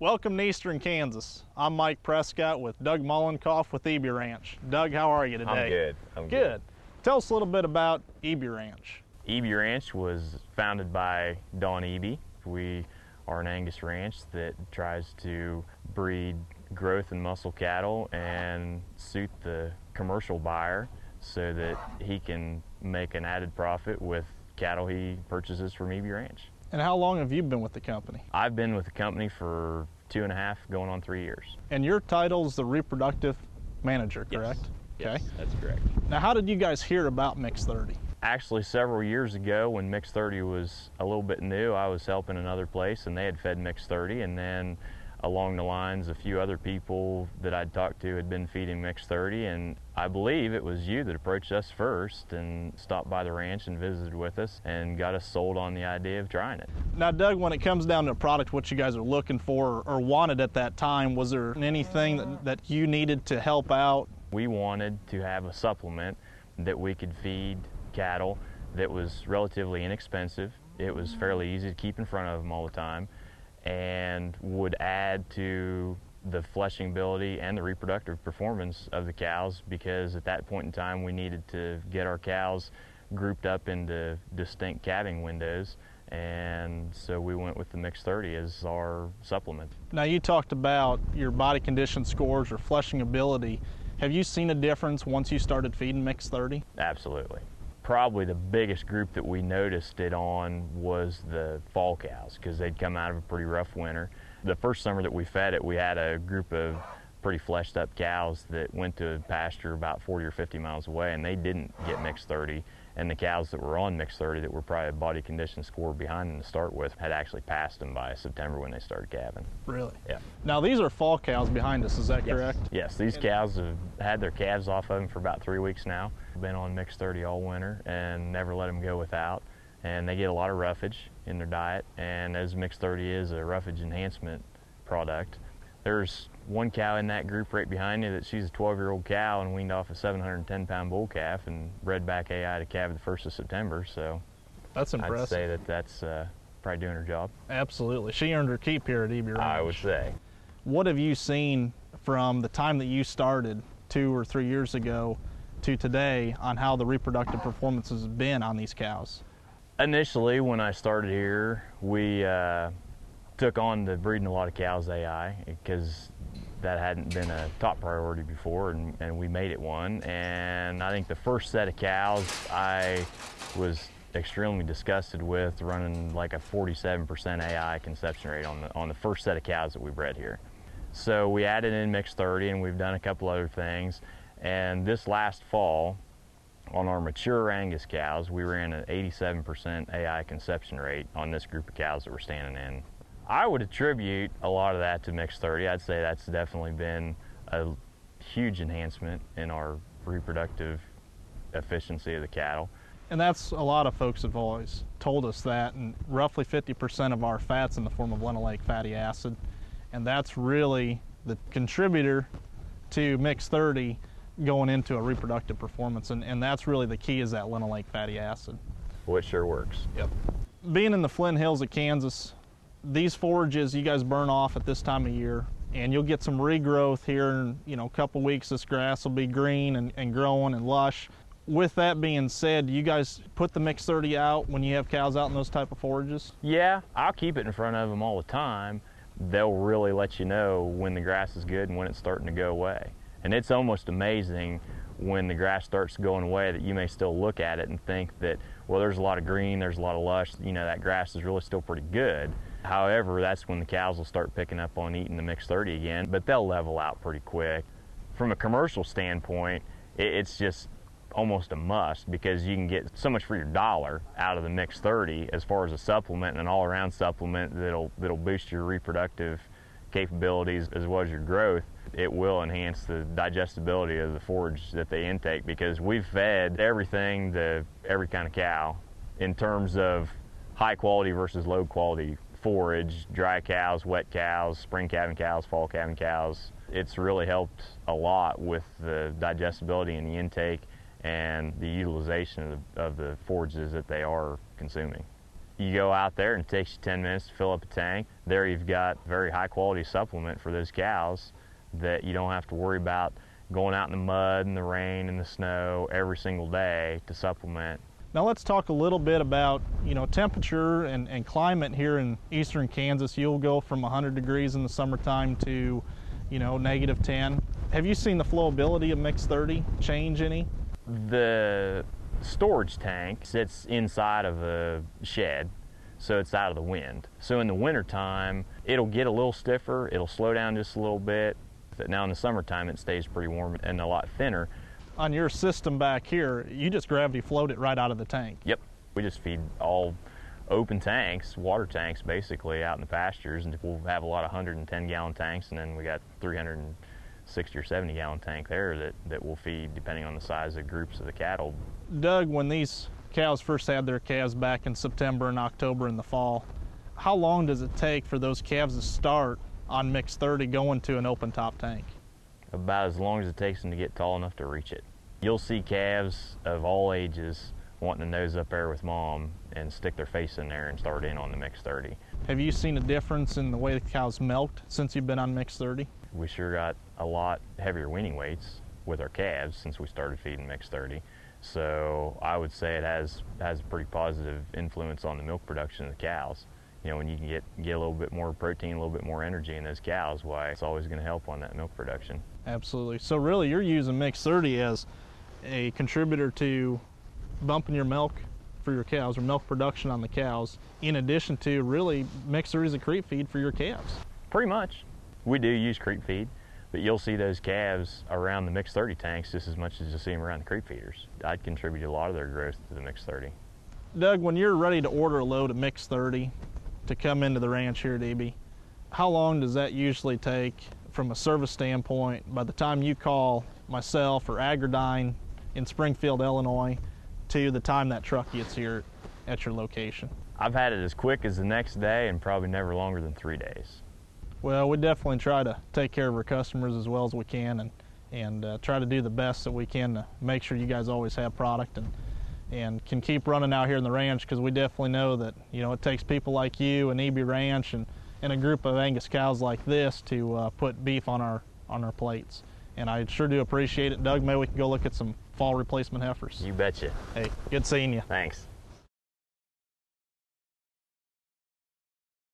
Welcome to Eastern Kansas. I'm Mike Prescott with Doug Mollenkoff with Eby Ranch. Doug, how are you today? I'm good. I'm good. Tell us a little bit about Eby Ranch. Eby Ranch was founded by Don Eby. We are an Angus ranch that tries to breed growth and muscle cattle and suit the commercial buyer so that he can make an added profit with cattle he purchases from Eby Ranch. And how long have you been with the company? I've been with the company for 2.5, going on 3 years. And your title is the reproductive manager, correct? Yes, Okay. that's correct. Now, how did you guys hear about Mix 30? Actually, several years ago when Mix 30 was a little bit new, I was helping another place and they had fed Mix 30, and then along the lines, a few other people that I'd talked to had been feeding Mix 30, and I believe it was you that approached us first and stopped by the ranch and visited with us and got us sold on the idea of trying it. Now, Doug, when it comes down to a product, what you guys are looking for or wanted at that time, was there anything that you needed to help out? We wanted to have a supplement that we could feed cattle that was relatively inexpensive. It was fairly easy to keep in front of them all the time, and would add to the fleshing ability and the reproductive performance of the cows, because at that point in time we needed to get our cows grouped up into distinct calving windows, and so we went with the Mix 30 as our supplement. Now, you talked about your body condition scores or fleshing ability. Have you seen a difference once you started feeding Mix 30? Absolutely. Probably the biggest group that we noticed it on was the fall cows, because they'd come out of a pretty rough winter. The first summer that we fed it, we had a group of pretty fleshed up cows that went to a pasture about 40 or 50 miles away, and they didn't get Mix 30. And the cows that were on Mix 30 that were probably a body condition score behind them to start with had actually passed them by September when they started calving. Really? Yeah. Now, these are fall cows behind us, is that correct? Yes, these cows have had their calves off of them for about 3 weeks now. Been on Mix 30 all winter and never let them go without. And they get a lot of roughage in their diet, and as Mix 30 is a roughage enhancement product, there's one cow in that group right behind you that she's a 12-year-old cow and weaned off a 710-pound bull calf and bred back AI to calve the 1st of September. So that's impressive. I'd say that that's probably doing her job. Absolutely. She earned her keep here at Eby Ranch. I would say. What have you seen from the time that you started 2 or 3 years ago to today on how the reproductive performance has been on these cows? Initially, when I started here, we took on the breeding a lot of cows AI, because that hadn't been a top priority before, and we made it one. And I think the first set of cows I was extremely disgusted with, running like a 47% AI conception rate on the first set of cows that we bred here. So we added in Mix 30, and we've done a couple other things. And this last fall, on our mature Angus cows, we ran an 87% AI conception rate on this group of cows that we're standing in. I would attribute a lot of that to Mix 30. I'd say that's definitely been a huge enhancement in our reproductive efficiency of the cattle. And that's, a lot of folks have always told us that, and roughly 50% of our fat's in the form of linoleic fatty acid, and that's really the contributor to Mix 30 going into a reproductive performance, and that's really the key, is that linoleic fatty acid. Well, it sure works. Yep. Being in the Flint Hills of Kansas, these forages you guys burn off at this time of year, and you'll get some regrowth here in a couple weeks. This grass will be green and growing and lush. With that being said, do you guys put the Mix 30 out when you have cows out in those type of forages? Yeah, I'll keep it in front of them all the time. They'll really let you know when the grass is good and when it's starting to go away. And it's almost amazing when the grass starts going away that you may still look at it and think that, well, there's a lot of green, there's a lot of lush, that grass is really still pretty good. However, that's when the cows will start picking up on eating the Mix 30 again, but they'll level out pretty quick. From a commercial standpoint, it's just almost a must, because you can get so much for your dollar out of the Mix 30 as far as a supplement, and an all-around supplement that'll boost your reproductive capabilities as well as your growth. It will enhance the digestibility of the forage that they intake, because we've fed everything to every kind of cow in terms of high quality versus low quality forage, dry cows, wet cows, spring calving cows, fall calving cows. It's really helped a lot with the digestibility and the intake and the utilization of the forages that they are consuming. You go out there and it takes you 10 minutes to fill up a tank. There you've got very high quality supplement for those cows that you don't have to worry about going out in the mud and the rain and the snow every single day to supplement. Now let's talk a little bit about, temperature and climate here in eastern Kansas. You'll go from 100 degrees in the summertime to, -10. Have you seen the flowability of Mix 30 change any? The storage tank sits inside of a shed, so it's out of the wind. So in the wintertime, it'll get a little stiffer, it'll slow down just a little bit. Now in the summertime, it stays pretty warm and a lot thinner. On your system back here, you just gravity float it right out of the tank. Yep, we just feed all open tanks, water tanks basically, out in the pastures, and we'll have a lot of 110-gallon tanks, and then we got 360 or 70-gallon tank there that we'll feed depending on the size of groups of the cattle. Doug, when these cows first had their calves back in September and October in the fall, how long does it take for those calves to start on Mix 30 going to an open top tank? About as long as it takes them to get tall enough to reach it. You'll see calves of all ages wanting to nose up there with mom and stick their face in there and start in on the Mix 30. Have you seen a difference in the way the cows milked since you've been on Mix 30? We sure got a lot heavier weaning weights with our calves since we started feeding Mix 30. So I would say it has a pretty positive influence on the milk production of the cows. When you can get a little bit more protein, a little bit more energy in those cows, why it's always going to help on that milk production. Absolutely. So really you're using Mix 30 as a contributor to bumping your milk for your cows, or milk production on the cows, in addition to really Mix 30 is a creep feed for your calves. Pretty much. We do use creep feed, but you'll see those calves around the Mix 30 tanks just as much as you'll see them around the creep feeders. I'd contribute a lot of their growth to the Mix 30. Doug, when you're ready to order a load of Mix 30 to come into the ranch here at EB, how long does that usually take from a service standpoint by the time you call myself or Agridyne in Springfield, Illinois, to the time that truck gets here at your location? I've had it as quick as the next day and probably never longer than 3 days. Well, we definitely try to take care of our customers as well as we can and try to do the best that we can to make sure you guys always have product and can keep running out here in the ranch, because we definitely know that it takes people like you and EB Ranch and a group of Angus cows like this to put beef on our plates. And I sure do appreciate it. Doug, maybe we can go look at some fall replacement heifers. You betcha. Hey, good seeing you. Thanks.